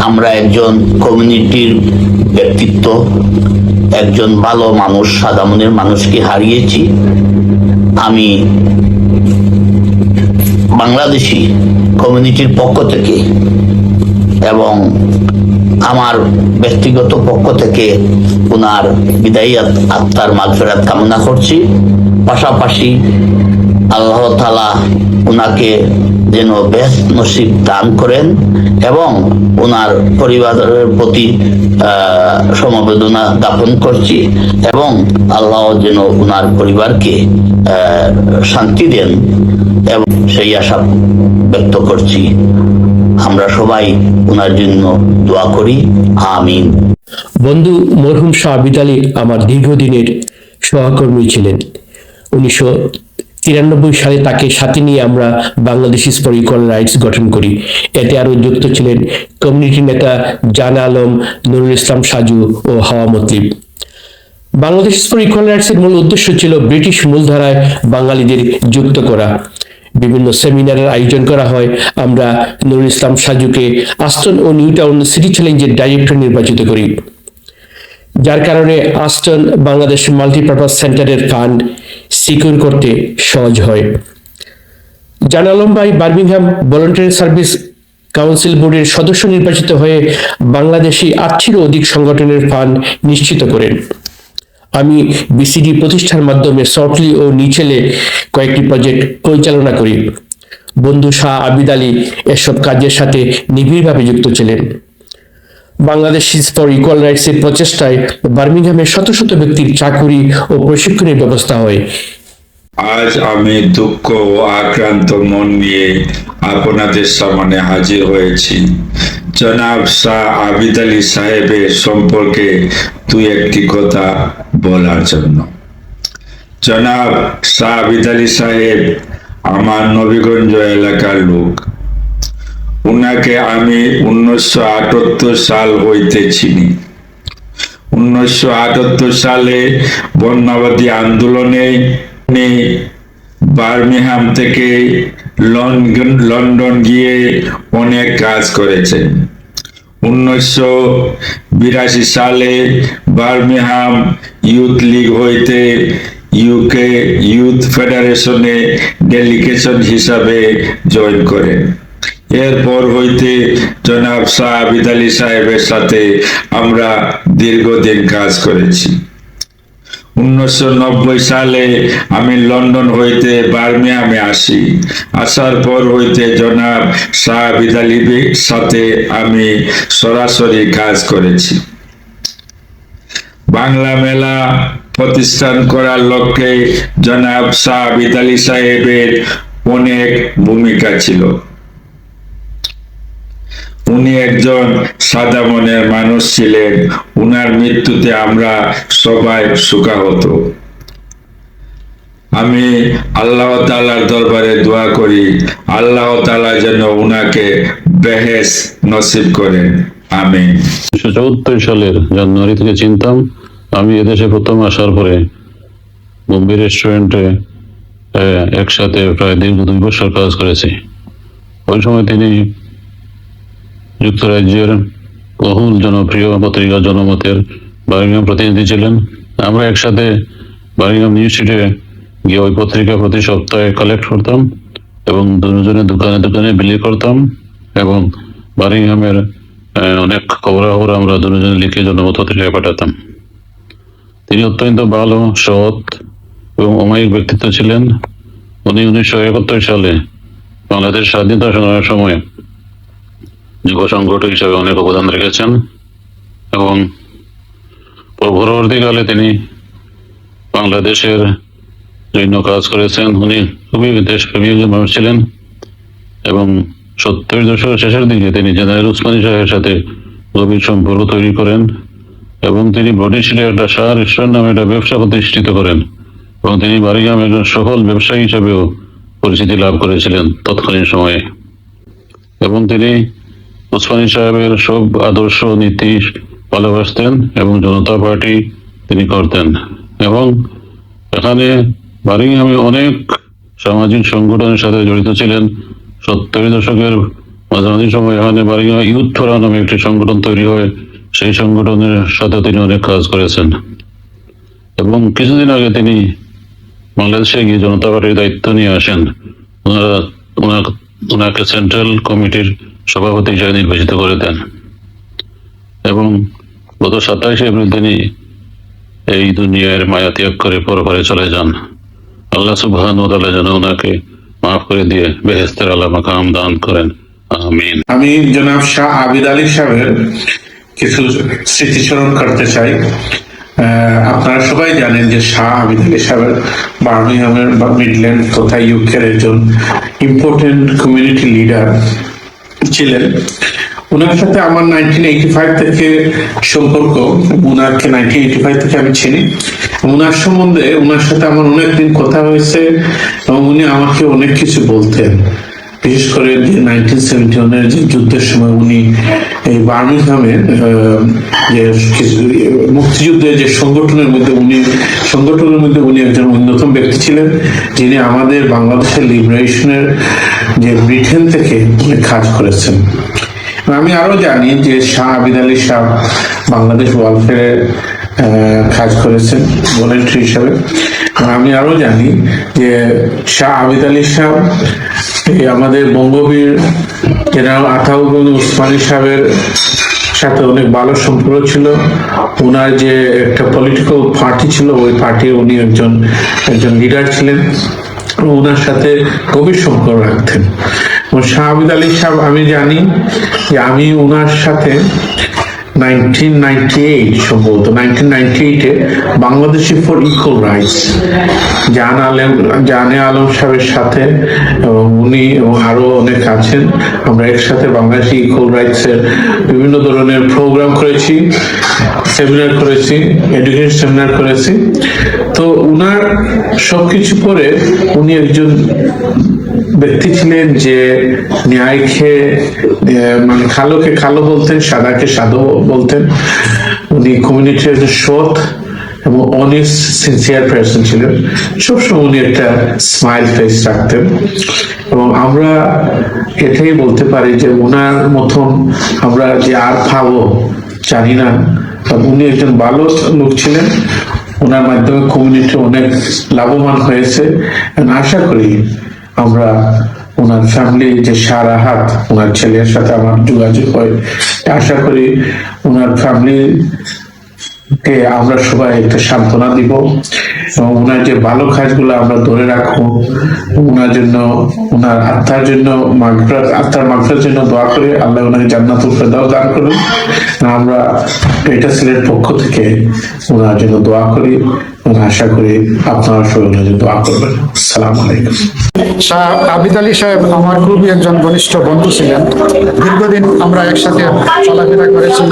আমরা একজন কমিউনিটির ব্যক্তিত্ব, একজন ভালো মানুষ, সাদা মনের মানুষকে হারিয়েছি। আমি বাংলাদেশি কমিউনিটির পক্ষ থেকে এবং আমার ব্যক্তিগত পক্ষ থেকে ওনার বিদায়ী আত্মার মাগফিরাত কামনা করছি। পাশাপাশি আল্লাহ তাআলা ওনাকে যেন বেহেশত নসিব দান করেন এবং ওনার পরিবারের প্রতি সমবেদনা জ্ঞাপন করছি এবং আল্লাহ যেন ওনার পরিবারকে শান্তি দেন এবং সেই আশা ব্যক্ত করছি। আমরা সবাই ওনার জন্য দোয়া করি, আমিন। বন্ধু মরহুম শাহ আবিদ আলী আমার দীর্ঘদিনের সহকর্মী ছিলেন। 1993 সালে তাকে সাথে নিয়ে আমরা বাংলাদেশ ফর ইকুয়াল রাইটস গঠন করি। এতে আরো যুক্ত ছিলেন কমিউনিটি নেতা জান আলম, নুরুল ইসলাম সাজু ও হাওয়া মতলিব। বাংলাদেশ ফর ইকুয়াল রাইটসের মূল উদ্দেশ্য ছিল ব্রিটিশ মূলধারায় বাঙালিদের যুক্ত করা। বিভিন্ন সেমিনারের আয়োজন করা হয়। আমরা নুরুল ইসলাম সাজুকে আস্টন ও নিউ টাউন সিটি চ্যালেঞ্জের ডাইরেক্টর নির্বাচিত করি, যার কারণে আস্টন বাংলাদেশ মাল্টিপারপাস সেন্টারের ফান্ড সিকিউর করতে সহজ হয়। জান আলম ভাই বার্মিংহাম ভলান্টারি সার্ভিস কাউন্সিল বোর্ডের সদস্য নির্বাচিত হয়ে বাংলাদেশি 8টিরও অধিক সংগঠনের ফান্ড নিশ্চিত করেন। আমি বিসিডি প্রতিষ্ঠার মাধ্যমে সফটলি ও নিচেলে কয়েকটি প্রজেক্ট পরিচালনা করি। বন্ধু শাহ আবিদ আলী এসব কাজের সাথে নিবিড়ভাবে যুক্ত ছিলেন। বাংলাদেশ ফর ইকুয়াল রাইটসের প্রচেষ্টায় বার্মিংহামে শত শত ব্যক্তির চাকুরি ও প্রশিক্ষণের ব্যবস্থা হয়। আজ আমি দুঃখ ও আক্রান্ত মন নিয়ে আপনাদের সামনে হাজির হয়েছি জনাব শাহ আবিদ আলী সাহেবের সম্পর্কে দুই একটি কথা বলার জন্য। জনাব শাহ আবিদ আলী সাহেব আমার নবীগঞ্জ এলাকার লোক। উনাকে আমি 1978 সাল হইতে চিনি। 1978 সালে বর্ণবাদী আন্দোলনে বার্মিংহাম থেকে লন্ডন গিয়ে অনেক কাজ করেছেন। 1982 সালে বার্মিংহাম ইউথ লীগ হইতে ইউকে ইউথ ফেডারেশনে ডেলিগেশন হিসাবে জয়েন করেন। এরপর হইতে জনাব শাহ আবিদ আলী সাহেবের সাথে আমরা দীর্ঘদিন কাজ করেছি। 1990 সালে আমি লন্ডন হইতে বার্মিংহামে আসি। আসার পর হইতে জনাব শাহ আবিদ আলীর সাথে আমি সরাসরি কাজ করেছি। বাংলা মেলা প্রতিষ্ঠান করার লক্ষ্যে জনাব শাহ আবিদ আলী সাহেবের অনেক ভূমিকা ছিল। উনি একজন সাদা মনের মানুষ ছিলেন। উনার মৃত্যুতে আমরা সবাই শোকাহত। আমি আল্লাহ তাআলার দরবারে দোয়া করি, আল্লাহ তাআলা যেন উনাকে বেহেশত নসিব করেন, আমিন। 1974 সালের জানুয়ারি থেকে চিনতাম। আমি এদেশে প্রথম আসার পরে বোম্বে রেস্টুরেন্টে একসাথে প্রায় দীর্ঘ 2 বছর কাজ করেছি। ওই সময় তিনি যুক্তরাজ্যের বহুল জনপ্রিয় পত্রিকা জনমতের বার্মিংহাম প্রতিনিধি ছিলেন। আমরা একসাথে বার্মিংহাম নিউজ স্ট্রিটে গিয়ে ওই পত্রিকা প্রতি সপ্তাহে কালেক্ট করতাম। এবং দুজনে দোকানে দোকানে বিলি করতাম এবং বারিংহামের অনেক খবরাখবর আমরা দুজনে লিখে জনপত্রিকায় পাঠাতাম। তিনি অত্যন্ত ভালো, সৎ এবং অমায়িক ব্যক্তিত্ব ছিলেন। উনি 1971 সালে বাংলাদেশ স্বাধীনতা সংগ্রামের সময় যুব সংগঠক হিসাবে অনেক অবদান রেখেছেন এবং পরবর্তীকালে তিনি বাংলাদেশের জন্য কাজ করেছেন। উনি খুবই দেশপ্রেমী একজন মানুষ ছিলেন এবং 70 দশকের শেষের দিকে তিনি জেনারেল উসমানী সাহেবের সাথে গভীর সম্পর্ক তৈরি করেন এবং তিনি বরিশালে একটা শাহ রেস্টুরেন্ট নামে একটা ব্যবসা প্রতিষ্ঠিত করেন এবং তিনি বারিংহামের একজন সফল ব্যবসায়ী হিসাবেও পরিচিতি লাভ করেছিলেন তৎকালীন সময়ে। এবং তিনি উসমানী সাহেবের সব আদর্শ নীতি ভালোবাসতেন এবং জনতা পার্টি তিনি করতেন এবং এখানে বারিংহামে অনেক সামাজিক সংগঠনের সাথে জড়িত ছিলেন। 70 দশকের মাঝামাঝি সময় এখানে বারিংহামে ইউথ ফোরাম নামে একটি সংগঠন তৈরি হয়, সেই সংগঠনের সাথে তিনি অনেক কাজ করেছেন এবং কিছুদিন আগে তিনি বাংলাদেশে গিয়ে জনতা পার্টির দায়িত্ব নিয়ে আসেন। ওনাকে সেন্ট্রাল কমিটির সভাপতি হিসেবে নির্বাচিত করে দেন এবং গত 27 এপ্রিল তিনি এই দুনিয়ার মায়া ত্যাগ করে পরপারে চলে যান। আল্লাহ সুবহানাহু ওয়া তাআলা যেন ওনাকে মাফ করে দিয়ে বেহেশতের আলা মাকাম দান করেন, আমিন। আমি জনাব শাহ আবিদ আলী সাহেবের কিছু স্মৃতিচারণ করতে চাই। আপনারা সবাই জানেন যে শাহ আবিদ আলী সাহেবের বার্মিংহামের বা মিডল্যান্ড তথা ইউকের একজন ইম্পর্টেন্ট কমিউনিটি লিডার ছিলেন। ওনার সাথে আমার 1985 থেকে সম্পর্ক, ওনাকে 1985 থেকে আমি চিনি। ওনার সম্বন্ধে ওনার সাথে আমার অনেকদিন কথা হয়েছে এবং উনি আমাকে অনেক কিছু বলতেন, বিশেষ করে যে 1971 যে যুদ্ধের সময় উনি এই বার্মিংহামে যে মুক্তিযুদ্ধের যে সংগঠনের মধ্যে উনি একজন অন্যতম ব্যক্তি ছিলেন, যিনি আমাদের বাংলাদেশের লিবারেশনের যে ব্রিটেন থেকে কাজ করেছেন। আমি আরো জানি যে শাহ আবিদ আলী সাহেব বাংলাদেশ ওয়েলফেয়ারে কাজ করেছেন ভলেন্টারি হিসাবে। আমি আরো জানি যে শাহ আবিদ আলী সাহেব আমাদের বঙ্গবীর জেনারেল আতাউর উসমানী সাহেবের সাথে অনেক ভালো সম্পর্ক ছিল। ওনার যে একটা পলিটিক্যাল পার্টি ছিল, ওই পার্টির উনি একজন লিডার ছিলেন, ওনার সাথে গভীর সম্পর্ক রাখতেন। শাহ আবিদ আলী সাহেব আমি জানি যে আমি ওনার সাথে 1998 বাংলাদেশি ফর ইকুয়াল রাইটস জানে আলম সাহেবের সাথে এবং উনি এবং আরো অনেক আছেন, আমরা একসাথে বাংলাদেশি ইকুয়াল রাইটস এর বিভিন্ন ধরনের প্রোগ্রাম করেছি, সেমিনার করেছি, এডুকেশন সেমিনার করেছি। তো উনার সবকিছু পরে উনি একজন ব্যক্তি ছিলেন যে ন্যায়কে মানে কালোকে কালো বলতেন, সাদাকে সাদা বলতেন। উনি কমিউনিটির একজন সৎ এবং অনেস্ট সিনসিয়ার পারসন ছিলেন। সবসময় উনি একটা স্মাইল ফেস রাখতেন এবং আমরা এটাই বলতে পারি যে ওনার মতন আমরা যে আর পাবো জানি না। উনি একজন ভালো লোক ছিলেন, ওনার মাধ্যমে কমিউনিটি অনেক লাভবান হয়েছে। আশা করি আমরা ওনার ফ্যামিলি যে সারা হাত ওনার ছেলের সাথে আমার যোগাযোগ হয়, আশা করি ওনার ফ্যামিলিকে আমরা সবাই একটা সান্ত্বনা দিব এবং ওনার যে ভালো কাজগুলো আমরা ধরে রাখবো। ওনার জন্য, ওনার আত্মার জন্য আত্মার মাগফিরাতের জন্য দোয়া করি, আল্লাহ ওনাকে জান্নাতুল ফেরদাউস দান করুন। আমরা এটা সিলেট পক্ষ থেকে ওনার জন্য দোয়া করি এবং আশা করি আপনারা সবাই ওনার জন্য দোয়া করবেন। আসসালামু আলাইকুম। শাহ আবিদ আলী সাহেব আমার খুবই একজন ঘনিষ্ঠ বন্ধু ছিলেন। দীর্ঘদিন আমরা একসাথে চলাফেরা করেছি,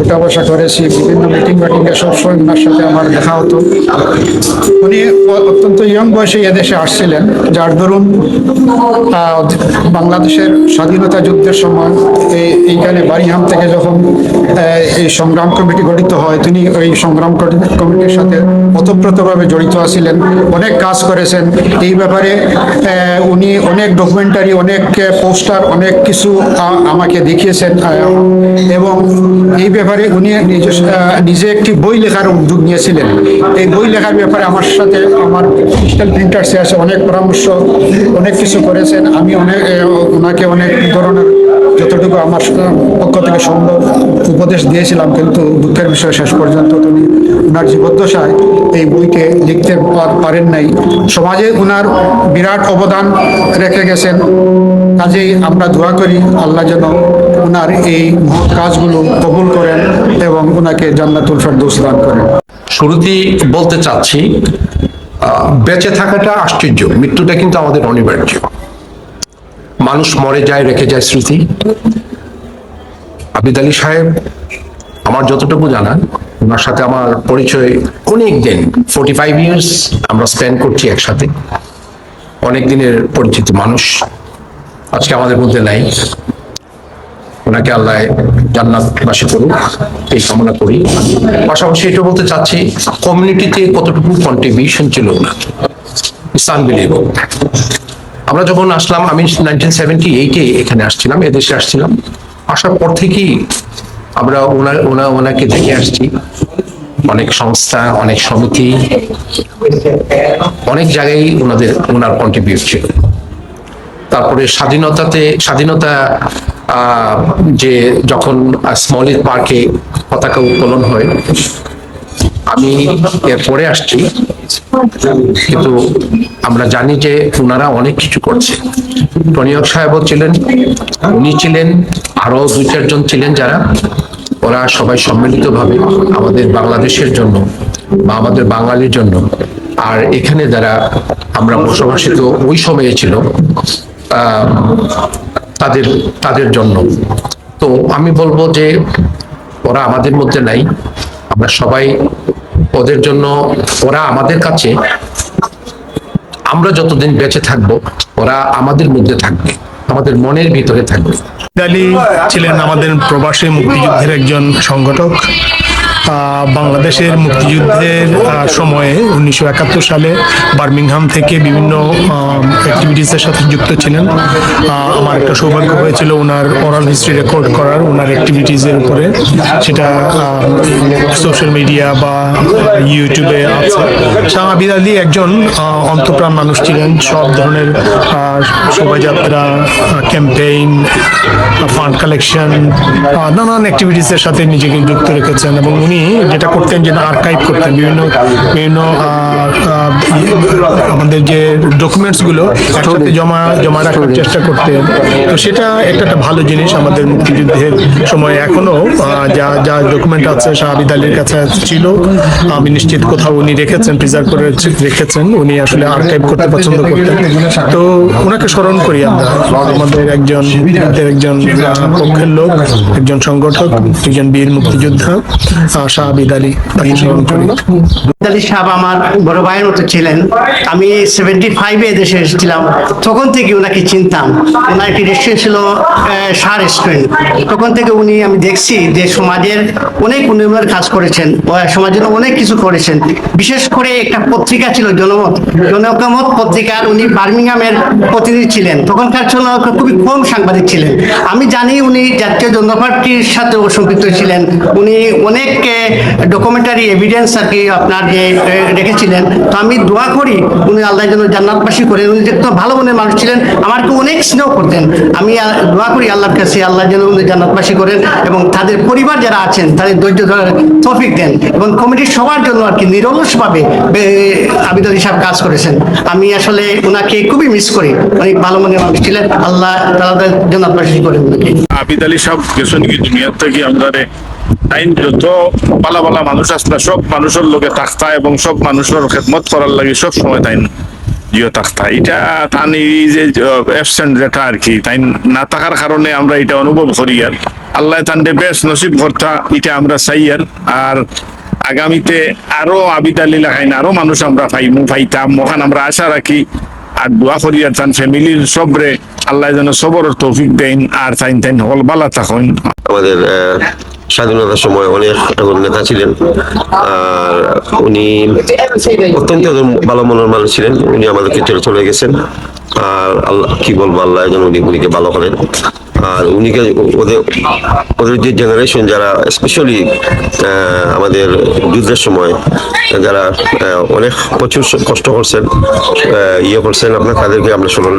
উঠা বসা করেছি, বিভিন্ন মিটিংয়ে সবসময় ওনার সাথে আমার দেখা হতো। উনি অত্যন্ত ইয়ং বয়সে এদেশে আসছিলেন, যার দরুন বাংলাদেশের স্বাধীনতা যুদ্ধের সময় এইখানে বারিংহাম থেকে যখন এই সংগ্রাম কমিটি গঠিত হয়, তিনি ওই সংগ্রাম কমিটির সাথে ওতপ্রোতভাবে জড়িত আছিলেন, অনেক কাজ করেছেন এই ব্যাপারে। উনি অনেক ডকুমেন্টারি, অনেক পোস্টার, অনেক কিছু আমাকে দেখিয়েছেন এবং এই ব্যাপারে উনি নিজে একটি বই লেখার উদ্যোগ নিয়েছিলেন। এই বই লেখার ব্যাপারে আমার সাথে আমার ডিজিটাল প্রিন্টার্সে আছে অনেক পরামর্শ, অনেক কিছু করেছেন। আমি ওনাকে অনেক ধরনের যতটুকু আমার পক্ষ থেকে সম্ভব উপদেশ দিয়েছিলাম, কিন্তু দুঃখের বিষয় শেষ পর্যন্ত তিনি ওনার জীবদ্দশায় এই বইকে লিখতে পারেন নাই। সমাজে ওনার বিরাট অবদান রেখে গেছেন, কাজেই আমরা দোয়া করি আল্লাহ যেন ওনার এই মহৎ কাজগুলো কবুল করেন এবং ওনাকে জান্নাতুল ফেরদৌস দান করেন। শুরুতেই বলতে চাচ্ছি, বেঁচে থাকাটা আশ্চর্য, মৃত্যুটা কিন্তু আমাদের অনিবার্য। মানুষ মরে যায়, রেখে যায় স্মৃতি। আবিদ আলী সাহেব, আমার যতটুকু জানা, ওনার সাথে আমার পরিচয় অনেক দিন, 45 ইয়ার্স আমরা স্পেন্ড করছি একসাথে। অনেক দিনের পরিচিত মানুষ আজকে আমাদের মধ্যে নাই। ওনাকে আল্লাহ জান্নাতবাসী করুক এই কামনা করি। পাশাপাশি এটা বলতে চাচ্ছি, কমিউনিটিতে কতটুকু কন্ট্রিবিউশন ছিল ওনার, ইটস আনবিলিভেবল। আমরা যখন আসলাম, আমি 1978-এ এখানে আসছিলাম, এদেশে আসছিলাম। আসার পর থেকেই আমরা ওনাকে দেখে আসছি। অনেক সংস্থা, অনেক সমিতি, অনেক জায়গায় ওনার কন্ট্রিবিউট ছিল। তারপরে স্বাধীনতা যে যখন স্মলিত পার্কে পতাকা উত্তোলন হয়, আমি এরপরে আসছি, কিন্তু আমরা জানি যে ওনারা অনেক কিছু করছে। টনিয়ক সাহেবও ছিলেন, উনি ছিলেন, আরো 2-4 জন ছিলেন যারা, ওরা সবাই সম্মিলিতভাবে আমাদের বাংলাদেশের জন্য বা আমাদের বাঙালির জন্য, আর এখানে যারা আমরা বসবাসিত ওই সময়ে ছিল তাদের জন্য। তো আমি বলবো যে ওরা আমাদের মধ্যে নাই, আমরা সবাই ওদের জন্য, ওরা আমাদের কাছে, আমরা যতদিন বেঁচে থাকবো ওরা আমাদের মধ্যে থাকবে, আমাদের মনের ভিতরে থাকবে। আলী ছিলেন আমাদের প্রবাসী মুক্তিযুদ্ধের একজন সংগঠক। বাংলাদেশের মুক্তিযুদ্ধের সময়ে 1971 সালে বার্মিংহাম থেকে বিভিন্ন অ্যাক্টিভিটিসের সাথে যুক্ত ছিলেন। আমার একটা সৌভাগ্য হয়েছিল ওনার ওরাল হিস্ট্রি রেকর্ড করার, ওনার অ্যাক্টিভিটিসের উপরে। সেটা সোশ্যাল মিডিয়া বা ইউটিউবে আছে। শাহ আবিদ আলী একজন অন্তঃপ্রাণ মানুষ ছিলেন। সব ধরনের শোভাযাত্রা, ক্যাম্পেইন, ফান্ড কালেকশন, নানান অ্যাক্টিভিটিসের সাথে নিজেকে যুক্ত রেখেছেন। এবং উনি যেটা করতেন, যেটা আর্কাইভ করতেন, বিভিন্ন আমাদের যে ডকুমেন্টস গুলো একসাথে জমা রাখার চেষ্টা করতেন। তো সেটা একটা ভালো জিনিস আমাদের মুক্তিযুদ্ধের সময়। এখনো যা ডকুমেন্ট আছে শাহ আবিদ আলীর কাছে ছিল, আমি নিশ্চিত কোথাও উনি রেখেছেন, প্রিজার্ভ করে রেখেছেন। উনি আসলে আর্কাইভ করতে পছন্দ করতেন। তো ওনাকে স্মরণ করি আমরা, আমাদের একজন পক্ষের লোক, একজন সংগঠক, একজন বীর মুক্তিযোদ্ধা শাহ আবিদ আলী। আলী সাহেব আমার বড় ভাইয়ের মতো ছিলেন। আমি 75-এ দেশে এসেছিলাম, তখন থেকে ওনাকে চিনতাম। ওনার একটি রেস্টুরেন্ট ছিল, শাহ রেস্টুরেন্ট। তখন থেকে আমি দেখছি যে সমাজের অনেক উন্নয়নের কাজ করেছেন, সমাজের অনেক কিছু করেছেন। বিশেষ করে একটা পত্রিকা ছিল জনমত পত্রিকার, উনি বার্মিংহামের প্রতিনিধি ছিলেন। তখনকার জন্য খুবই কম সাংবাদিক ছিলেন। আমি জানি উনি জাতীয় জনতা পার্টির সাথে সম্পৃক্ত ছিলেন। উনি অনেক ডকুমেন্টারি এভিডেন্স আর কি আপনার যে রেখেছিলেন। তো আমি দোয়া করি উনি আল্লাহ যেন জান্নাতবাসী করেন। উনি দেখতে ভালো মনের মানুষ ছিলেন, আমাকে অনেক স্নেহ করতেন। আমি দোয়া করি আল্লাহর কাছে আল্লাহ যেন উনি জান্নাতবাসী করেন এবং তাদের পরিবার যারা আছেন তাদের ধৈর্য ধরার তৌফিক দেন। এবং কমিটির সবার জন্য আর কি নিরলসভাবে আবিদ আলী সাহেব কাজ করেছেন। আমি আসলে ওনাকে খুবই মিস করি। অনেক ভালো মনের মানুষ ছিলেন, আল্লাহ তাদের জান্নাতবাসী করেন ওনাকে। আবিদ আলী সাহেব গেছেন কি দুনিয়ার থেকে, আমরা আইন যত পালা পালা মানুষ আসলে সব মানুষের লোকে থাকতা এবং সব মানুষের খেদমত করার লাগে সব সময় তাই জিও থাকতা। এটা তান এই যে অ্যাবসেন্ট যেটা আর কি, তাই না থাকার কারণে আমরা এটা অনুভব করি। আর আল্লাহ তান্ডে বেশ নসিব ভর্তা এটা আমরা চাই। আর আগামীতে আরো আবিদ আলী লাগাইন আরো মানুষ আমরা পাইতাম মহান আমরা আশা রাখি। আর দোয়া করি আর তান ফ্যামিলির সবরে আল্লাহ যেন সবর তৌফিক দেন আর তাইন হল বালা থাকেন। আমাদের স্বাধীনতার সময় অনেক নেতা ছিলেন। আর উনি অত্যন্ত ভালো মনের মানুষ ছিলেন। উনি আমাদেরকে ছেড়ে চলে গেছেন। আর আল্লাহ কি বলবো, আল্লাহ যেন উনিকে ভালো করেন। আর উনিকে ওদের যে জেনারেশন যারা স্পেশালি আমাদের যুদ্ধের সময় যারা অনেক প্রচুর কষ্ট করছেন, করছেন, আপনার তাদেরকে আমরা স্মরণ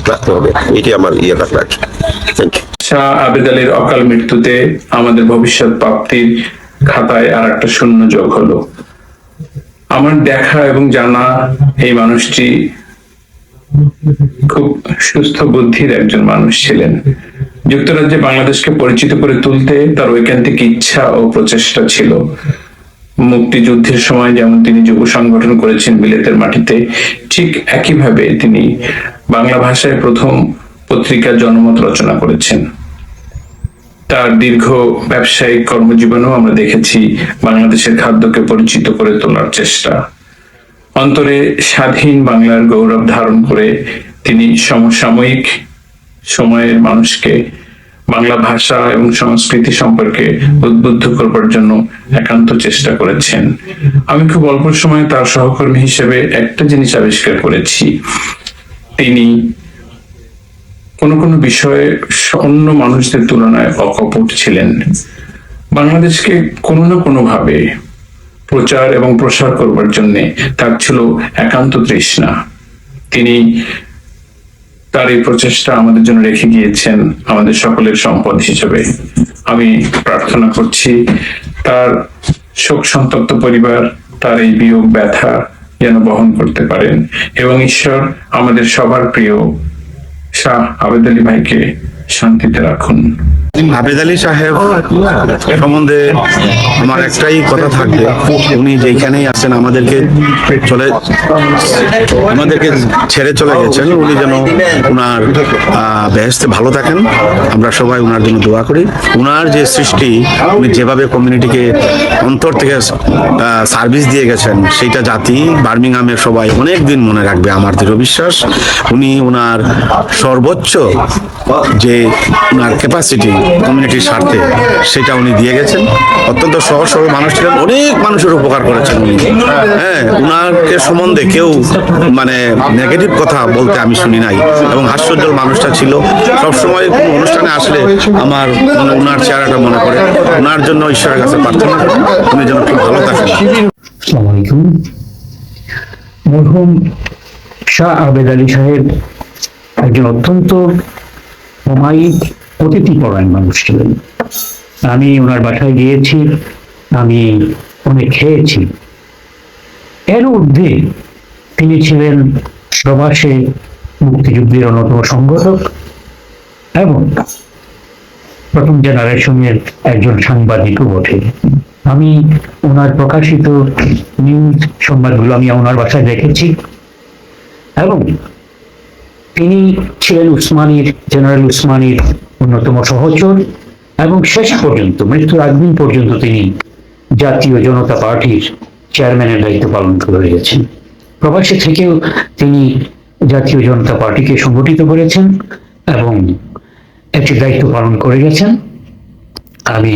রাখতে হবে। এটি আমার রাখলাম। Thank you. শাহ আবেদ আলীর অকাল মৃত্যুতে আমাদের ভবিষ্যৎ প্রাপ্তির খাতায় আর একটা শূন্য যোগ হলো। আমার দেখা এবং জানা এই মানুষটি খুব সুস্থ বুদ্ধির একজন মানুষ ছিলেন। যুক্তরাজ্যে বাংলাদেশকে পরিচিত করে তুলতে তার ঐকান্তিক ইচ্ছা ও প্রচেষ্টা ছিল। মুক্তিযুদ্ধের সময় যেমন তিনি যুব সংগঠন করেছেন বিলেতের মাটিতে, ঠিক একইভাবে তিনি বাংলা ভাষায় প্রথম পত্রিকা জনমত রচনা করেছেন। তার দীর্ঘ ব্যবসায়িক কর্মজীবনেও আমরা দেখেছি বাংলাদেশের খাদ্যকে পরিচিত করে তোলার চেষ্টা। অন্তরে স্বাধীন বাংলার গৌরব ধারণ করে তিনি সমসাময়িক সময়ের মানুষকে বাংলা ভাষা এবং সংস্কৃতি সম্পর্কে উদ্বুদ্ধ করবার জন্য একান্ত চেষ্টা করেছেন। আমি খুব অল্প সময়ে তার সহকর্মী হিসেবে একটা জিনিস আবিষ্কার করেছি, তিনি কোনো বিষয়ে অন্য মানুষদের তুলনায় অকপট ছিলেন। বাংলাদেশকে কোনো না কোনো ভাবে প্রচার এবং প্রসার করবার জন্য তার ছিল একান্ত তৃষ্ণা। তিনি তার এই প্রচেষ্টা আমাদের জন্য রেখে গিয়েছেন আমাদের সকলের সম্পদ হিসেবে। আমি প্রার্থনা করছি তার শোক সন্তপ্ত পরিবার তার এই বিয়োগ ব্যথা যেন বহন করতে পারেন এবং ঈশ্বর আমাদের সবার প্রিয় শাহ আবেদ আলী ভাইকে শান্তিতে রাখুন। আবেদ আলী সাহেব সম্বন্ধে আমার একটাই কথা থাকবে, উনি যেখানেই আছেন আমাদেরকে ছেড়ে চলে গেছেন। উনি যেন উনার বেহেশতে ভালো থাকেন, আমরা সবাই উনার জন্য দোয়া করি। উনার যে সৃষ্টি, উনি যেভাবে কমিউনিটিকে অন্তর থেকে সার্ভিস দিয়ে গেছেন, সেইটা জাতি বার্মিংহামের সবাই অনেক দিন মনে রাখবে, আমার দৃঢ় বিশ্বাস। উনি উনার সর্বোচ্চ যে উনার ক্যাপাসিটি কমিউনিটির স্বার্থে, সেটা উনি দিয়ে গেছেন। অত্যন্ত সহজ সরল মানুষ ছিলেন, অনেক মানুষের উপকার করেছেন উনি। হ্যাঁ, উনাকে সম্বন্ধে কেউ নেগেটিভ কথা বলতে আমি শুনি নাই, এবং হাস্যোজ্জ্বল মানুষটা ছিল। সবসময় কোনো অনুষ্ঠানে আসলে আমার উনার চেহারাটা মনে পড়ে। উনার জন্য ঈশ্বরের কাছে প্রার্থনা করি, উনি যেন খুব ভালো থাকেন। আসসালামু আলাইকুম। মরহুম শাহ আবেদ আলী সাহেব একজন অত্যন্ত অমায়িক অতিথিপরায়ণ মানুষ ছিলেন। আমি ওনার বাসায় গিয়েছি, আমি অনেক খেয়েছি। এর ঊর্ধ্বে তিনি ছিলেন প্রবাসে মুক্তিযুদ্ধের অন্যতম সংগঠক এবং প্রথম জেনারেশনের একজন সাংবাদিকও বটে। আমি ওনার প্রকাশিত নিউজ সংবাদগুলো আমি ওনার বাসায় দেখেছি এবং তিনি ছিলেন জেনারেল উসমানীর অন্যতম সহচর এবং শেষ পর্যন্ত মৃত্যুর আগ দিন পর্যন্ত তিনি জাতীয় জনতা পার্টির চেয়ারম্যানের দায়িত্ব পালন করে গেছেন। প্রবাসী থেকেও তিনি জাতীয় জনতা পার্টিকে সংগঠিত করেছেন এবং একটি দায়িত্ব পালন করে গেছেন। আমি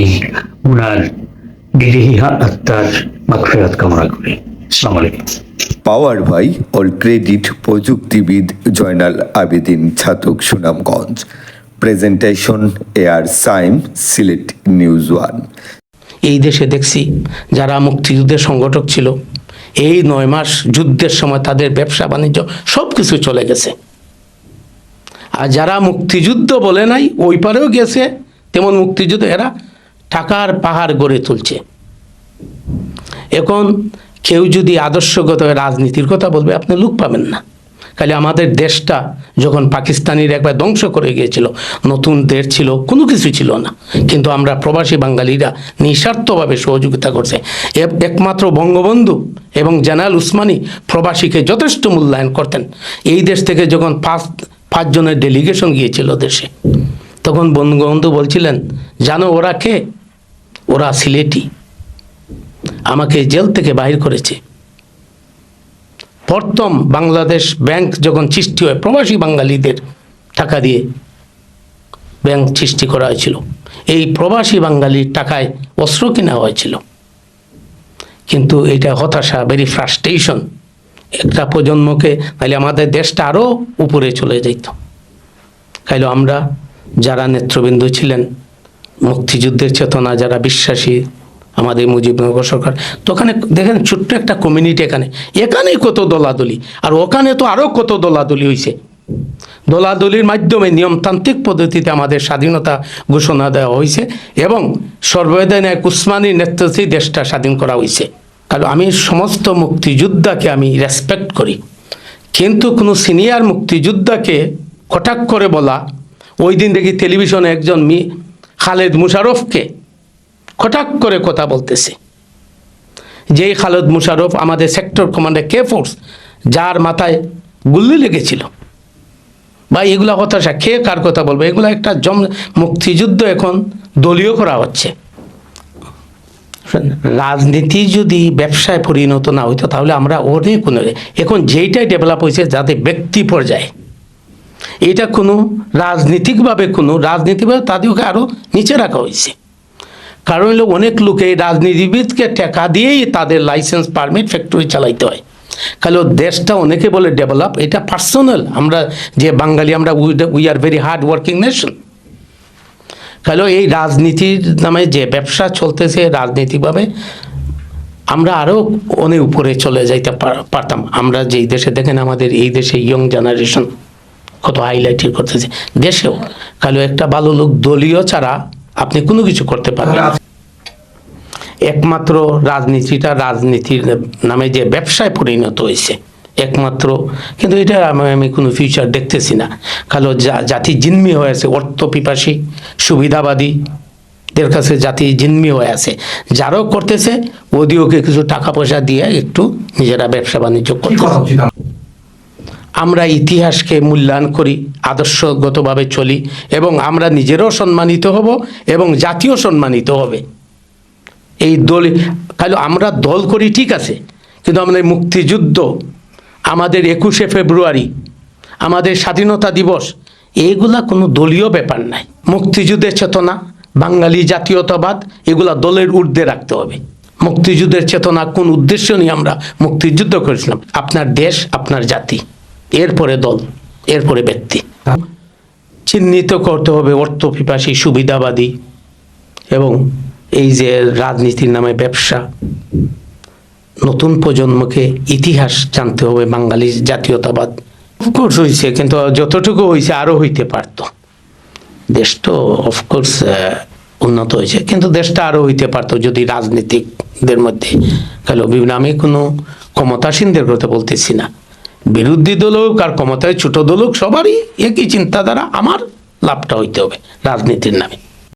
ওনার বিদেহী আত্মার মাগফিরাত কামনা করি। আসসালামু আলাইকুম। পাওয়ার বাই অল ক্রেডিট প্রযুক্তিবিদ Joynal Abedin Chhatak Sunamganj. Presentation air Saim Sylhet news 1। এই দেশে দেখছি যারা মুক্তিযুদ্ধের সংগঠক ছিল, এই 9 মাস যুদ্ধের সময় তাদের ব্যবসা বাণিজ্য সব কিছু চলে গেছে। আর যারা মুক্তিযুদ্ধ বলে নাই, ওই পারেও গেছে, তেমন মুক্তিযুদ্ধ এরা টাকার পাহাড় গড়ে তুলছে। এখন কেউ যদি আদর্শগত রাজনীতির কথা বলবে, আপনি লুক পাবেন না। খালি আমাদের দেশটা যখন পাকিস্তানির একবার ধ্বংস করে গিয়েছিল, নতুন দেশ ছিল, কোনো কিছু ছিল না, কিন্তু আমরা প্রবাসী বাঙালিরা নিঃস্বার্থভাবে সহযোগিতা করছে। একমাত্র বঙ্গবন্ধু এবং জেনারেল উসমানী প্রবাসীকে যথেষ্ট মূল্যায়ন করতেন। এই দেশ থেকে যখন 5 জনের ডেলিগেশন গিয়েছিল দেশে, তখন বঙ্গবন্ধু বলছিলেন, জানো ওরা কে? ওরা সিলেটি, আমাকে জেল থেকে বাহির করেছে। প্রথম বাংলাদেশ ব্যাংক যখন সৃষ্টি হয় প্রবাসী বাঙালিদের টাকা দিয়ে, ব্যাংক সৃষ্টি করা হয়েছিল, এই প্রবাসী বাঙালির টাকায় অস্ত্র কেনা হয়েছিল। কিন্তু এটা হতাশা, ভেরি ফ্রাস্ট্রেশন একটা প্রজন্মকে, তাহলে আমাদের দেশটা আরও উপরে চলে যেত। তাইলে আমরা যারা নেতৃবৃন্দ ছিলেন, মুক্তিযুদ্ধের চেতনা যারা বিশ্বাসী, আমাদের মুজিবনগর সরকার, তো ওখানে দেখেন ছোট্ট একটা কমিউনিটি, এখানেই কত দলাদলি, আর ওখানে তো আরও কত দলাদলি হয়েছে। দলাদলির মাধ্যমে নিয়মতান্ত্রিক পদ্ধতিতে আমাদের স্বাধীনতা ঘোষণা দেওয়া হয়েছে এবং সর্বদাই উসমানীর নেতৃত্বে দেশটা স্বাধীন করা হয়েছে। কারণ আমি সমস্ত মুক্তিযোদ্ধাকে আমি রেসপেক্ট করি, কিন্তু কোনো সিনিয়র মুক্তিযোদ্ধাকে কটাক্ষ করে বলা, ওই দিন দেখি টেলিভিশনে একজন খালেদ মুশারফকে কটাক্ষ করে কথা বলতেছে, যেই খালেদ মুশারফ আমাদের সেক্টর কমান্ডার কে ফোর্স, যার মাথায় গুল্লি লেগেছিল। বা এগুলা হতাশা, কে কার কথা বলবে? এগুলা একটা মুক্তিযুদ্ধ এখন দলীয় করা হচ্ছে। রাজনীতি যদি ব্যবসায় পরিণত না হইতো তাহলে আমরা অনেক এখন যেইটাই ডেভেলপ হয়েছে যাতে ব্যক্তি পর্যায়ে, এটা কোনো রাজনীতিকভাবে তাদেরকে আরও নিচে রাখা হয়েছে। কারণ হলো অনেক লোকে রাজনীতিবিদকে টাকা দিয়েই তাদের লাইসেন্স পারমিট ফ্যাক্টরি চালাইতে হয়। কারণ দেশটা অনেকে বলে ডেভেলপ, এটা পার্সোনাল। আমরা যে বাঙালি, আমরা we are very hard working nation. কারণ এই রাজনীতির নামে যে ব্যবসা চলতেছে রাজনীতিকভাবে, আমরা আরও অনেক উপরে চলে যাইতে পারতাম। আমরা যেই দেশে দেখেন, আমাদের এই দেশে ইয়ং জেনারেশন কত হাইলাইটেড করতেছে দেশেও। কারণ একটা ভালো লোক দলীয় ছাড়া আপনি কোনো কিছু করতে পারবেন না। একমাত্র রাজনীতির নামে যে ব্যবসায় পরিণত হয়েছে একমাত্র, কিন্তু এটা আমি কোনো ফিউচার দেখতেছি না। কারণ জাতি জিম্মি হয়ে আছে, অর্থ পিপাসী সুবিধাবাদীদের কাছে জাতি জিম্মি হয়ে আছে। যারাও করতেছে ওদিওকে কিছু টাকা পয়সা দিয়ে একটু নিজেরা ব্যবসা বাণিজ্য করতেছে। আমরা ইতিহাসকে মূল্যায়ন করি, আদর্শগতভাবে চলি এবং আমরা নিজেরাও সম্মানিত হব এবং জাতীয় সম্মানিত হবে। এই আমরা দল করি ঠিক আছে, কিন্তু আমাদের মুক্তিযুদ্ধ, আমাদের 21শে ফেব্রুয়ারি, আমাদের স্বাধীনতা দিবস, এইগুলা কোনো দলীয় ব্যাপার নাই। মুক্তিযুদ্ধের চেতনা, বাঙালি জাতীয়তাবাদ, এগুলা দলের ঊর্ধ্বে রাখতে হবে। মুক্তিযুদ্ধের চেতনা কোন উদ্দেশ্য নিয়ে আমরা মুক্তিযুদ্ধ করেছিলাম? আপনার দেশ, আপনার জাতি, এরপরে দল, এরপরে ব্যক্তি। চিহ্নিত করতে হবে অর্থ পিপাসী সুবিধাবাদী এবং এই যে রাজনীতির নামে ব্যবসা। নতুন প্রজন্মকে ইতিহাস জানতে হবে, বাঙালি জাতীয়তাবাদ। অফকোর্স হয়েছে, কিন্তু যতটুকু হয়েছে আরও হইতে পারত। দেশ তো অফকোর্স উন্নত হয়েছে, কিন্তু দেশটা আরও হইতে পারত যদি রাজনীতিকদের মধ্যে বিভিন্ন, আমি কোনো ক্ষমতাসীনদের কথা বলতেছি না, বিরোধী দল হোক আর ক্ষমতায় ছোট দল হোক, সবারই একই চিন্তাধারা, আমার লাভটা হইতে হবে রাজনীতির নামে।